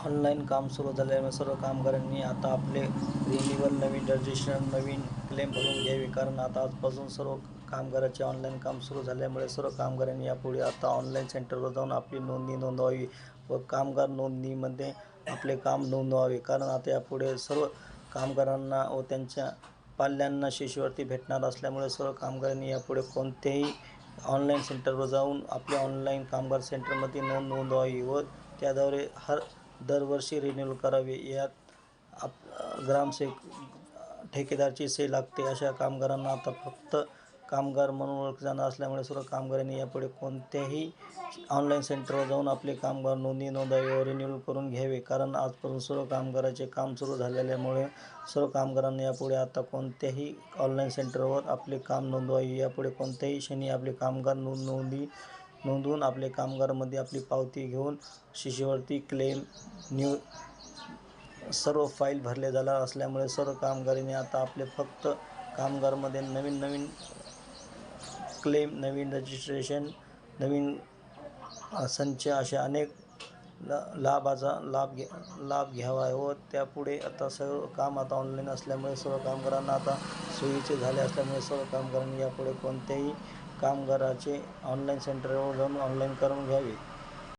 Online काम सुरू झाल्यामुळे सर्व कामगारांनी आता आपले रिन्युअल, नवीन रजिस्ट्रेशन, नवीन क्लेम भरून घ्यावे. कारण आता आजपासून सर्व कामगारांचे ऑनलाईन काम सुरू झाल्यामुळे सर्व कामगारांनी यापुढे आता ऑनलाईन सेंटरवर जाऊन आपली नोंदणी नोंदवावी व कामगार नोंदणीमध्ये आपले काम नोंदवावे. कारण आता यापुढे सर्व कामगारांना व त्यांच्या पाल्यांना शिष्यवृत्ती भेटणार असल्यामुळे सर्व कामगारांनी यापुढे कोणत्याही ऑनलाईन सेंटरवर जाऊन आपल्या ऑनलाईन कामगार सेंटरमध्ये नोंद नोंदवावी व त्याद्वारे दरवर्षी रिन्यूअल करावे. यात ग्रामसेवक ठेकेदारची सही लागते. अशा कामगारांना आता फक्त कामगार म्हणून ओळखले जाणार असल्यामुळे सर्व कामगारांनी यापुढे कोणत्याही ऑनलाईन सेंटरवर जाऊन आपले कामगार नोंदणी नोंदवावी व रिन्यूअल करून घ्यावे. कारण आजपासून सर्व कामगारांचे काम सुरू झालेल्यामुळे सर्व कामगारांना यापुढे आता कोणत्याही ऑनलाईन सेंटरवर आपले काम नोंदवावे. यापुढे कोणत्याही क्षणी आपले कामगार नोंदवून आपले कामगारांमध्ये आपली पावती घेऊन शिष्यवृत्ती, क्लेम, सर्व फाईल भरले जाणार असल्यामुळे सर्व कामगारांनी आता आपले फक्त कामगारमध्ये नवीन क्लेम, नवीन रजिस्ट्रेशन, नवीन संच अशा अनेक लाभाचा लाभ घ्यावा व त्यापुढे आता सर्व काम आता ऑनलाईन असल्यामुळे सर्व कामगारांना आता सोयीचे झाले असल्यामुळे सर्व कामगारांनी यापुढे कोणत्याही कामगाराचे ऑनलाईन सेंटरवर जाऊन ऑनलाईन करून घ्यावे.